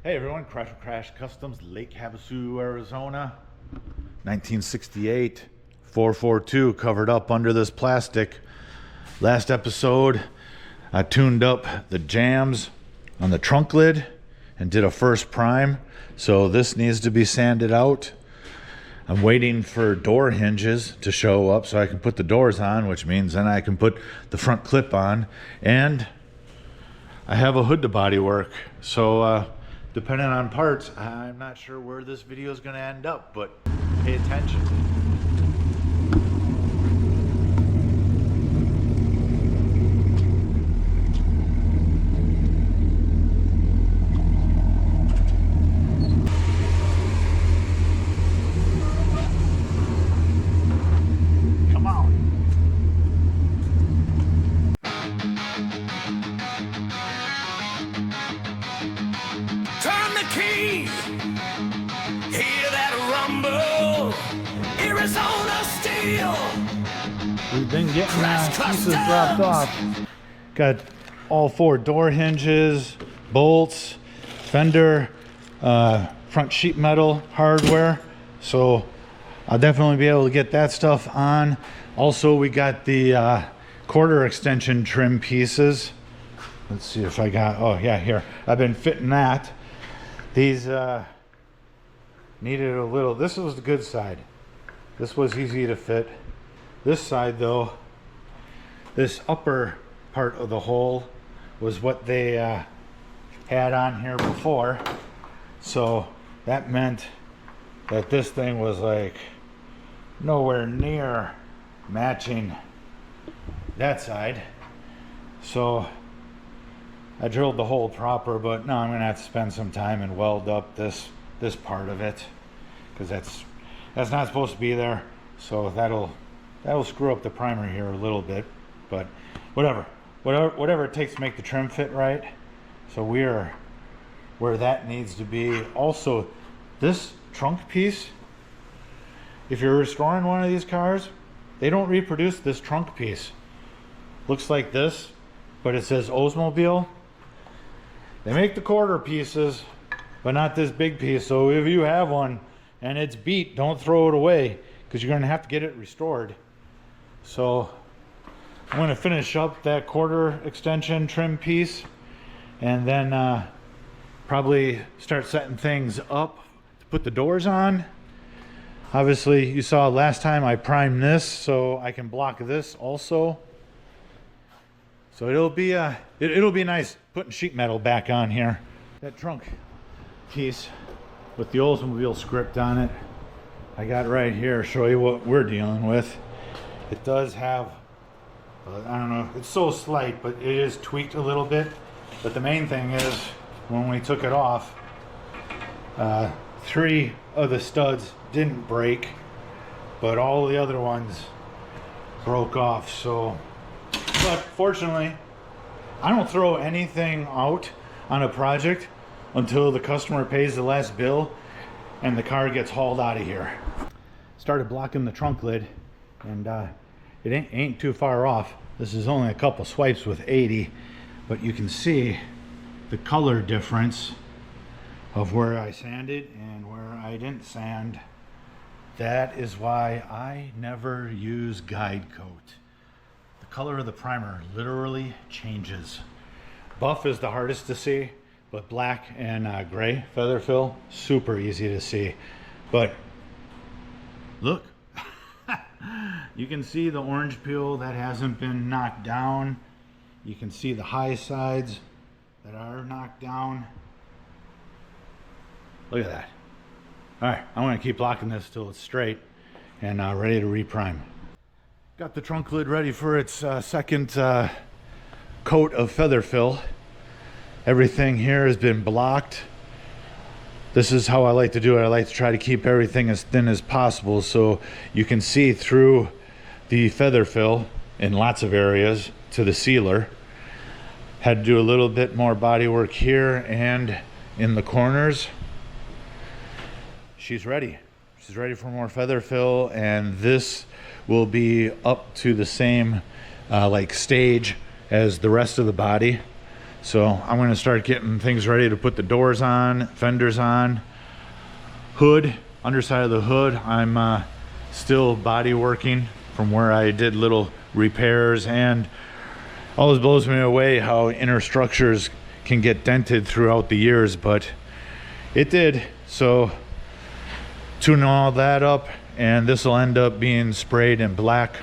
Hey everyone, Crash Customs, Lake Havasu, Arizona. 1968, 442 covered up under this plastic. Last episode, I tuned up the jams on the trunk lid and did a first prime. So this needs to be sanded out. I'm waiting for door hinges to show up so I can put the doors on, which means then I can put the front clip on. And I have a hood to body work. So depending on parts, I'm not sure where this video is going to end up, but pay attention. Come on. Turn the key, hear that rumble, Arizona steel. We've been getting pieces dropped off. Got all 4 door hinges, bolts, fender, front sheet metal hardware. So I'll definitely be able to get that stuff on. Also, we got the quarter extension trim pieces. Let's see if I got, oh yeah, here. I've been fitting that. These needed a little, this was the good side. This was easy to fit. This side though, this upper part of the hole was what they had on here before. So that meant that this thing was like nowhere near matching that side. So I drilled the hole proper, but now I'm gonna have to spend some time and weld up this part of it, because that's not supposed to be there. So that'll screw up the primer here a little bit, but whatever it takes to make the trim fit right. So we're where that needs to be. Also, this trunk piece, if you're restoring one of these cars, they don't reproduce this trunk piece. Looks like this, but it says Oldsmobile. They make the quarter pieces, but not this big piece. So if you have one and it's beat, don't throw it away, because you're gonna have to get it restored. So I'm gonna finish up that quarter extension trim piece and then probably start setting things up to put the doors on. Obviously, you saw last time I primed this, so I can block this also. So it'll be nice putting sheet metal back on here. That trunk piece with the Oldsmobile script on it, I got right here. Show you what we're dealing with. It does have, I don't know, it's so slight, but it is tweaked a little bit. But the main thing is, when we took it off, 3 of the studs didn't break, but all the other ones broke off. So, but fortunately, I don't throw anything out on a project until the customer pays the last bill and the car gets hauled out of here. Started blocking the trunk lid, and it ain't too far off. This is only a couple swipes with 80, but you can see the color difference of where I sanded and where I didn't sand. That is why I never use guide coat. The color of the primer literally changes. Buff is the hardest to see, but black and gray feather fill, super easy to see. But look, you can see the orange peel that hasn't been knocked down. You can see the high sides that are knocked down. Look at that. All right, I'm gonna keep blocking this till it's straight and ready to reprime. Got the trunk lid ready for its second coat of feather fill. Everything here has been blocked. This is how I like to do it. I like to try to keep everything as thin as possible so you can see through the feather fill in lots of areas to the sealer. Had to do a little bit more body work here and in the corners. She's ready. She's ready for more feather fill, and this will be up to the same like stage as the rest of the body. So I'm going to start getting things ready to put the doors on, fenders on, hood, underside of the hood. I'm still body working from where I did little repairs, and always blows me away how inner structures can get dented throughout the years, but it did. So tuning all that up, and this will end up being sprayed in black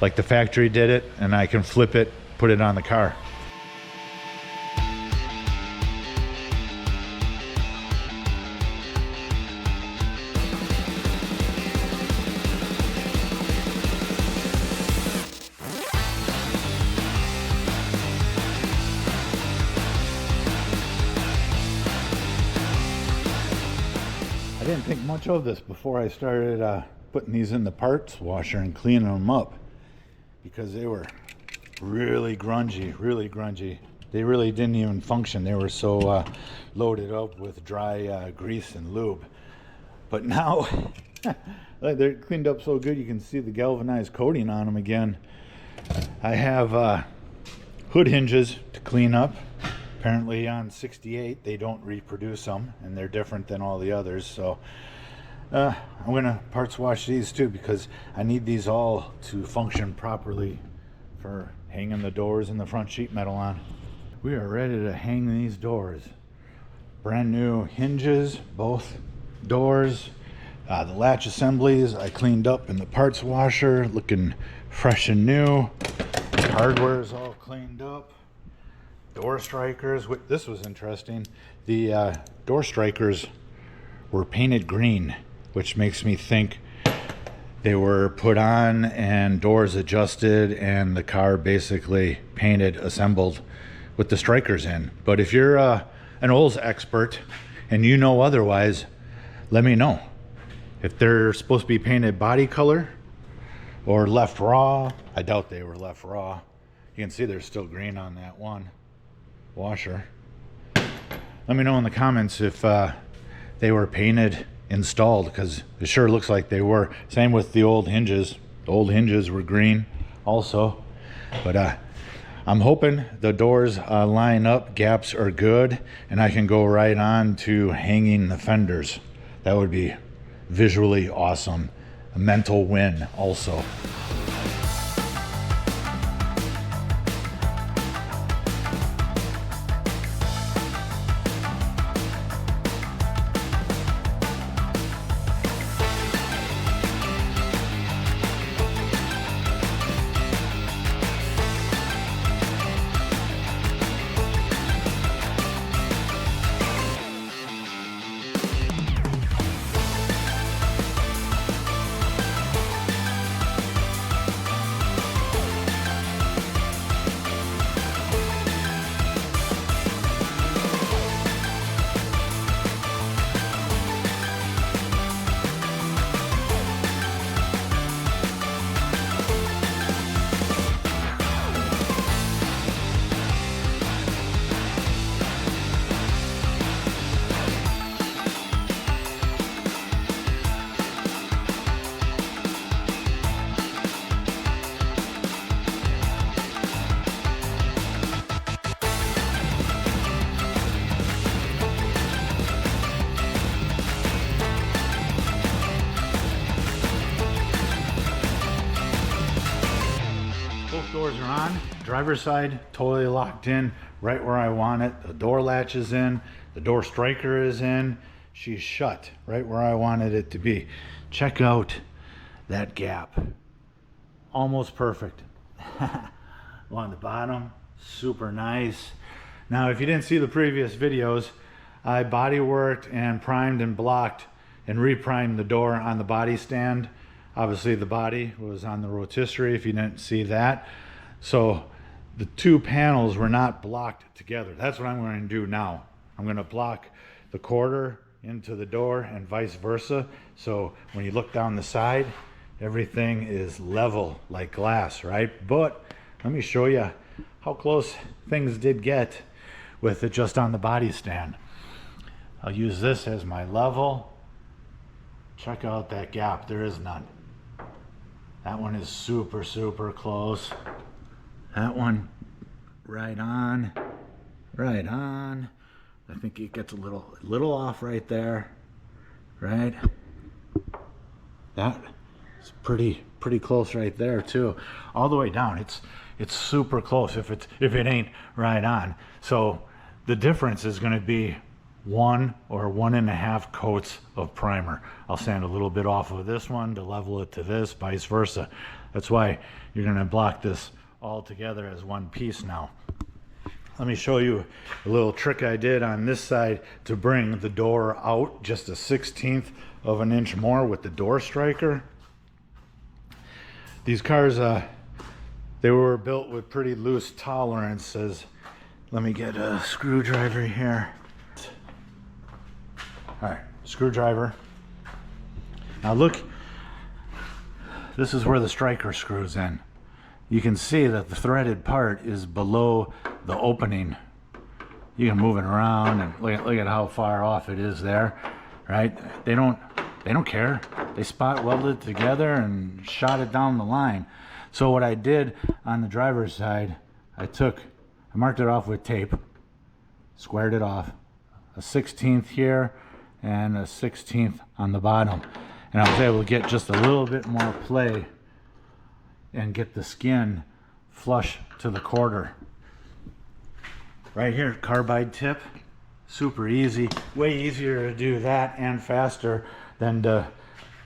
like the factory did it, and I can flip it, put it on the car. I didn't think much of this before I started putting these in the parts washer and cleaning them up, because they were really grungy, really grungy. They really didn't even function. They were so loaded up with dry grease and lube. But now they're cleaned up so good, you can see the galvanized coating on them again. I have hood hinges to clean up. Apparently on 68 they don't reproduce them, and they're different than all the others. So I'm gonna parts wash these too, because I need these all to function properly for hanging the doors and the front sheet metal on. We are ready to hang these doors. Brand new hinges, both doors. The latch assemblies I cleaned up in the parts washer, looking fresh and new. Hardware is all cleaned up. Door strikers, this was interesting. The door strikers were painted green, which makes me think they were put on and doors adjusted and the car basically painted, assembled with the strikers in. But if you're an Olds expert and you know otherwise, let me know. If they're supposed to be painted body color or left raw, I doubt they were left raw. You can see there's still green on that one washer. Let me know in the comments if they were painted installed, because it sure looks like they were. Same with the old hinges. The old hinges were green also. But I'm hoping the doors line up, gaps are good, and I can go right on to hanging the fenders. That would be visually awesome. A mental win also. Doors are on. Driver's side totally locked in right where I want it. The door latch is in. The door striker is in. She's shut right where I wanted it to be. Check out that gap. Almost perfect. On the bottom, super nice. Now, if you didn't see the previous videos, I body worked and primed and blocked and reprimed the door on the body stand. Obviously the body was on the rotisserie if you didn't see that. So the two panels were not blocked together. That's what I'm going to do now. I'm going to block the quarter into the door and vice versa. So when you look down the side, everything is level like glass, right? But let me show you how close things did get with it just on the body stand. I'll use this as my level. Check out that gap. There is none. That one is super, super close. That one right on. right on. I think it gets a little off right there, right? That is pretty close right there too. All the way down, it's super close if it ain't right on. So the difference is going to be 1 or 1.5 coats of primer. I'll sand a little bit off of this one to level it to this, vice versa. That's why you're going to block this all together as one piece now. Let me show you a little trick I did on this side to bring the door out just a 1/16 of an inch more with the door striker. These cars, they were built with pretty loose tolerances. Let me get a screwdriver here. All right, screwdriver. Now look, this is where the striker screws in. You can see that the threaded part is below the opening. You can move it around and look at how far off it is there, right? They don't care. They spot welded together and shot it down the line. So what I did on the driver's side, I marked it off with tape, squared it off, a 1/16 here and a 1/16 on the bottom. And I was able to get just a little bit more play and get the skin flush to the quarter. Right here, carbide tip, super easy, way easier to do that and faster than to,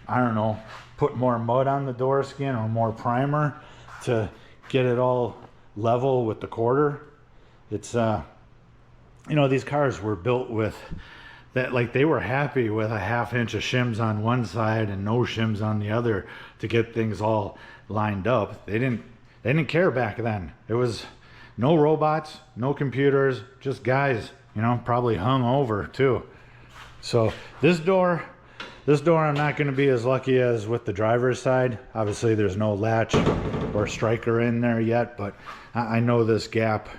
I don't know, put more mud on the door skin or more primer to get it all level with the quarter. It's, you know, these cars were built with that, like they were happy with a 1/2 inch of shims on one side and no shims on the other to get things all lined up. They didn't care back then. It was no robots, no computers, just guys, you know, probably hung over too. So this door I'm not going to be as lucky as with the driver's side. Obviously there's no latch or striker in there yet, but I know this gap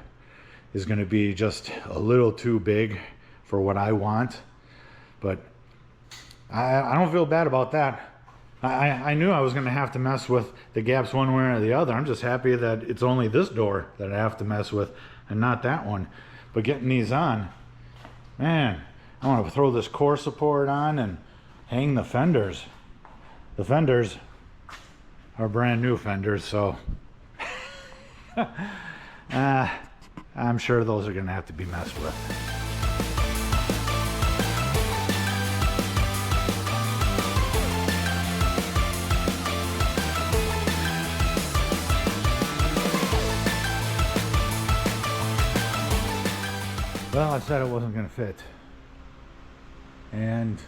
is going to be just a little too big for what I want. But I don't feel bad about that. I knew I was going to have to mess with the gaps one way or the other. I'm just happy that it's only this door that I have to mess with and not that one. But getting these on, man, I want to throw this core support on and hang the fenders. The fenders are brand new fenders, so I'm sure those are going to have to be messed with. Well, I said it wasn't going to fit. And,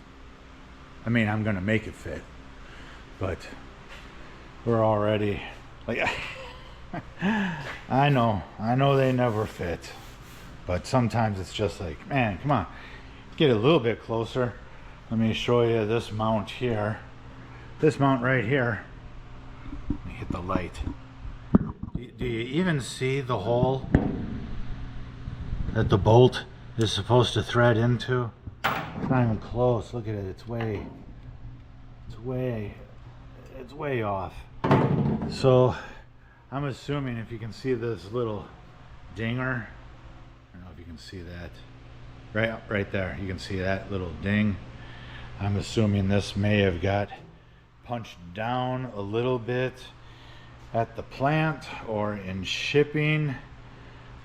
I mean, I'm going to make it fit. But we're already, like, I know they never fit. But sometimes it's just like, man, come on. Get a little bit closer. Let me show you this mount here. This mount right here. Let me hit the light. Do you even see the hole that the bolt is supposed to thread into? It's not even close. Look at it. It's way off. So I'm assuming, if you can see this little dinger, I don't know if you can see that, right there, you can see that little ding. I'm assuming this may have got punched down a little bit at the plant or in shipping.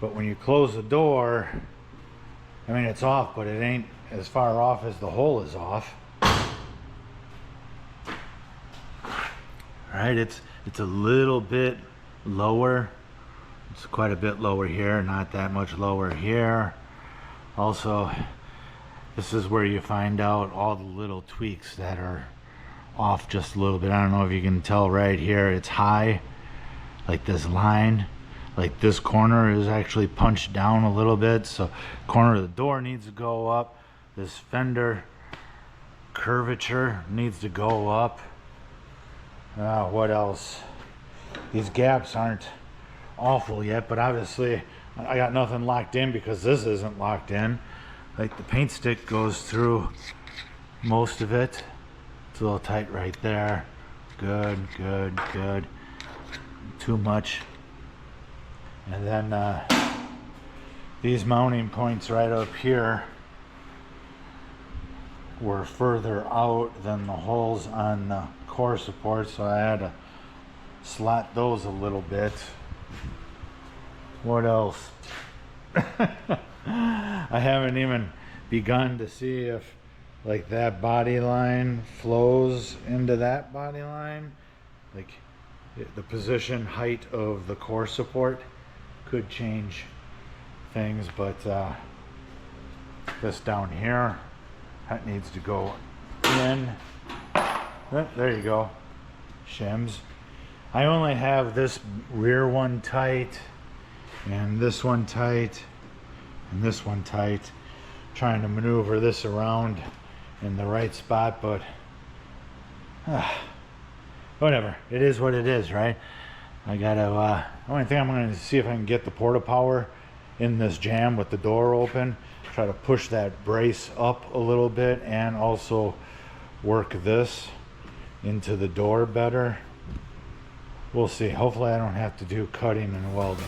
But when you close the door, I mean, it's off, but it ain't as far off as the hole is off. Right, it's a little bit lower. It's quite a bit lower here, not that much lower here. Also, this is where you find out all the little tweaks that are off just a little bit. I don't know if you can tell right here, it's high, like this line. Like this corner is actually punched down a little bit, so corner of the door needs to go up. This fender curvature needs to go up. What else? These gaps aren't awful yet, but obviously I got nothing locked in because this isn't locked in. Like the paint stick goes through most of it. It's a little tight right there. Good. Too much. And then these mounting points right up here were further out than the holes on the core support, so I had to slot those a little bit. What else? I haven't even begun to see if like that body line flows into that body line. Like the position height of the core support could change things, but this down here, that needs to go in. There you go. Shims. I only have this rear one tight and this one tight and this one tight, trying to maneuver this around in the right spot, but whatever, it is what it is, right? I gotta the only thing I'm going to see if I can get the porta power in this jam with the door open, try to push that brace up a little bit, and also work this into the door better. We'll see. Hopefully I don't have to do cutting and welding.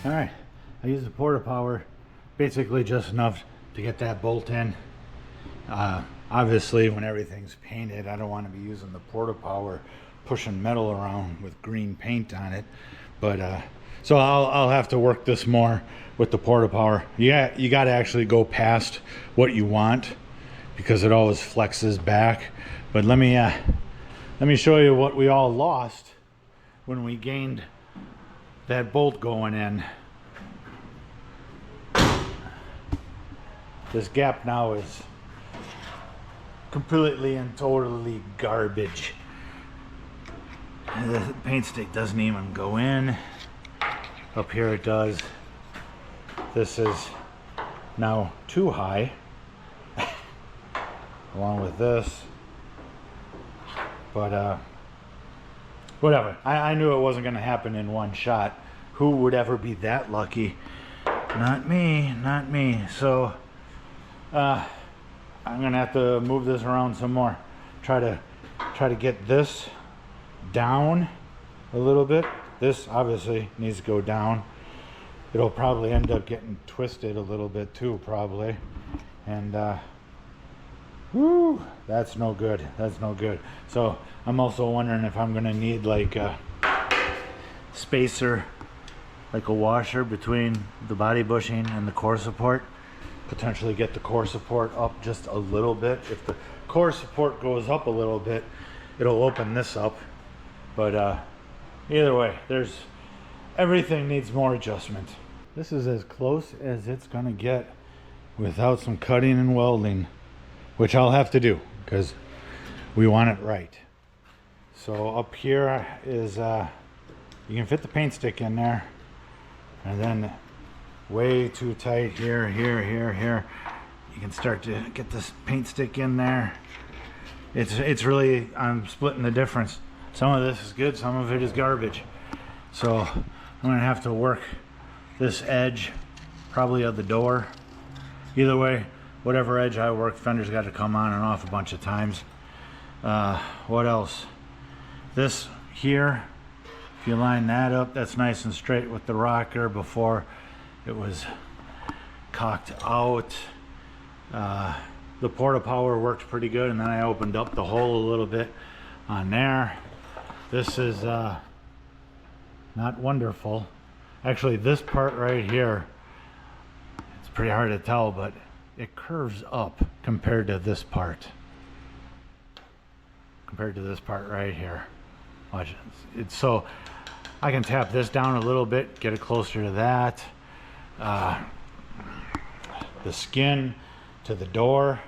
All right, I used the porta power basically just enough to get that bolt in. Obviously, when everything's painted, I don't want to be using the porta power pushing metal around with green paint on it. But so I'll have to work this more with the porta power. Yeah, you got to actually go past what you want because it always flexes back. But let me show you what we all lost when we gained that bolt going in. This gap now is completely and totally garbage. The paint stick doesn't even go in. Up here it does. This is now too high along with this, but whatever. I knew it wasn't going to happen in one shot. Who would ever be that lucky? Not me, not me. So I'm gonna have to move this around some more. Try to get this down a little bit. This obviously needs to go down. It'll probably end up getting twisted a little bit too, probably. And whoo, that's no good. That's no good. So I'm also wondering if I'm gonna need like a spacer, like a washer between the body bushing and the core support. Potentially get the core support up just a little bit. If the core support goes up a little bit, it'll open this up. But either way, everything needs more adjustment. This is as close as it's gonna get without some cutting and welding, which I'll have to do because we want it right. So up here is you can fit the paint stick in there, and then way too tight here. You can start to get this paint stick in there. It's really, I'm splitting the difference. Some of this is good, some of it is garbage. So I'm gonna have to work this edge, probably of the door. Either way, whatever edge I work, fender's got to come on and off a bunch of times. What else? This here, if you line that up, that's nice and straight with the rocker. Before it was cocked out. The porta power worked pretty good, and then I opened up the hole a little bit on there. This is not wonderful. Actually, this part right here, it's pretty hard to tell, but it curves up compared to this part. Compared to this part right here. Watch it. It's so I can tap this down a little bit, get it closer to that. The skin to the door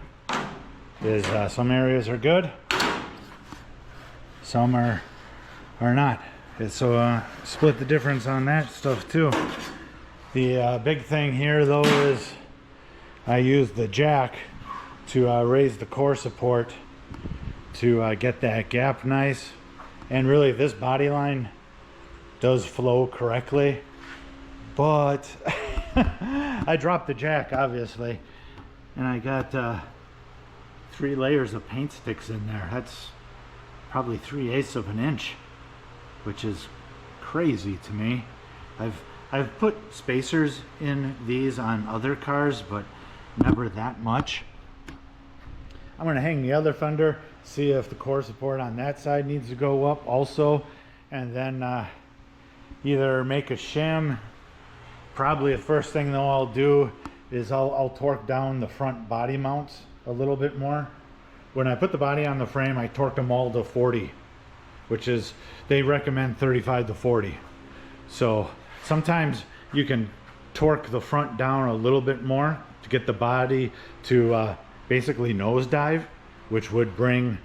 is some areas are good, some are not. So split the difference on that stuff too. The big thing here though is I use the jack to raise the core support to get that gap nice. And really this body line does flow correctly, but I dropped the jack obviously, and I got 3 layers of paint sticks in there. That's probably 3/8 of an inch, which is crazy to me. I've put spacers in these on other cars, but never that much. I'm gonna hang the other fender, see if the core support on that side needs to go up also, and then either make a shim. Probably the first thing though I'll do is I'll torque down the front body mounts a little bit more. When I put the body on the frame, I torqued them all to 40, which is, they recommend 35 to 40. So sometimes you can torque the front down a little bit more to get the body to basically nosedive, which would bring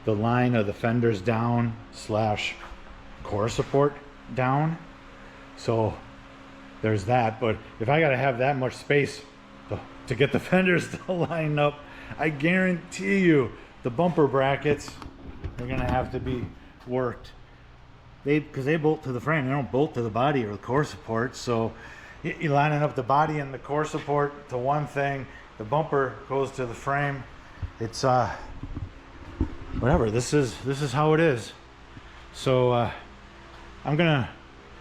the line of the fenders down slash core support down. So there's that. But if I gotta have that much space to get the fenders to line up, I guarantee you the bumper brackets are gonna have to be worked. Because they bolt to the frame, they don't bolt to the body or the core support. So you're lining up the body and the core support to one thing, the bumper goes to the frame. It's whatever. This is how it is. So I'm gonna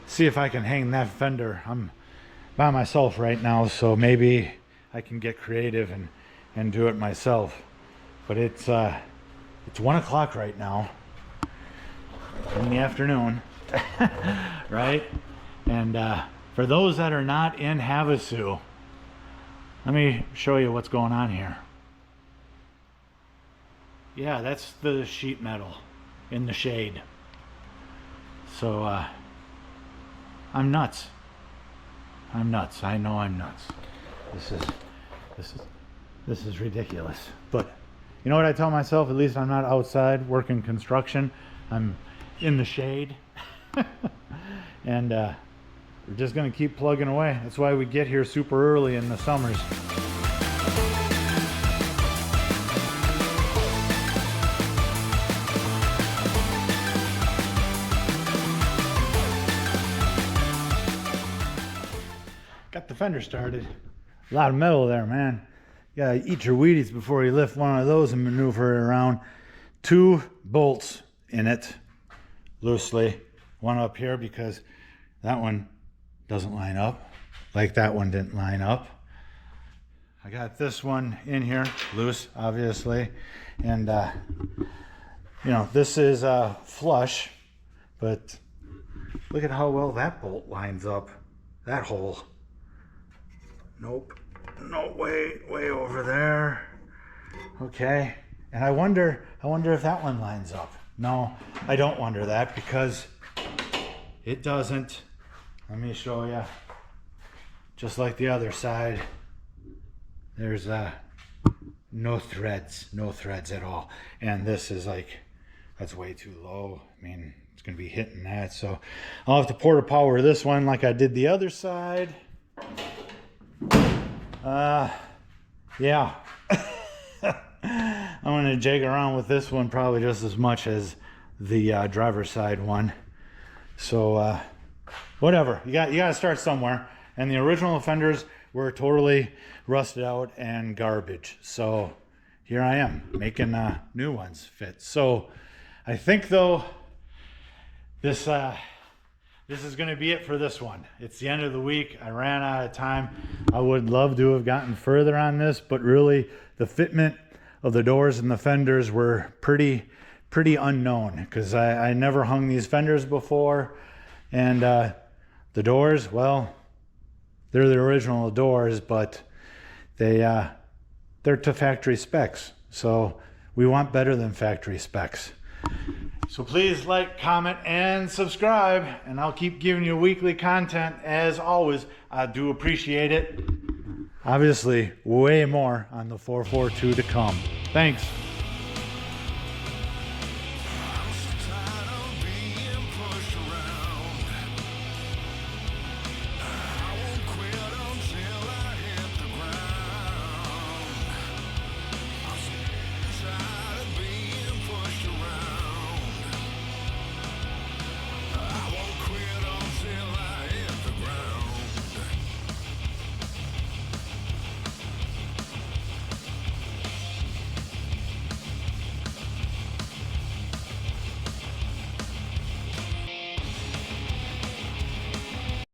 see if I can hang that fender. I'm by myself right now, so maybe I can get creative and do it myself. But it's 1 o'clock right now in the afternoon, right? And for those that are not in Havasu, let me show you what's going on here. Yeah, that's the sheet metal in the shade. So I'm nuts. I'm nuts. I know I'm nuts. This is ridiculous. But you know what I tell myself? At least I'm not outside working construction. I'm in the shade. And we're just gonna keep plugging away. That's why we get here super early in the summers. Got the fender started. A lot of metal there, man. You gotta eat your Wheaties before you lift one of those and maneuver it around. 2 bolts in it, loosely. One up here because that one doesn't line up, like that one didn't line up. I got this one in here, loose, obviously. And, you know, this is flush, but look at how well that bolt lines up. That hole. Nope. No, way over there. Okay. And I wonder if that one lines up. No, I don't wonder that because it doesn't. Let me show you. Just like the other side, there's no threads at all. And this is like, that's way too low. I mean, it's gonna be hitting that. So I'll have to porta power this one like I did the other side. Yeah. I'm gonna jig around with this one probably just as much as the driver's side one. So whatever, you gotta start somewhere. And the original fenders were totally rusted out and garbage. So here I am making new ones fit. So I think though this is going to be it for this one. It's the end of the week. I ran out of time. I would love to have gotten further on this, but really the fitment of the doors and the fenders were pretty unknown because I never hung these fenders before. And the doors, well, they're the original doors, but they're to factory specs. So we want better than factory specs. So please like, comment, and subscribe, and I'll keep giving you weekly content as always. I do appreciate it. Obviously, way more on the 442 to come. Thanks.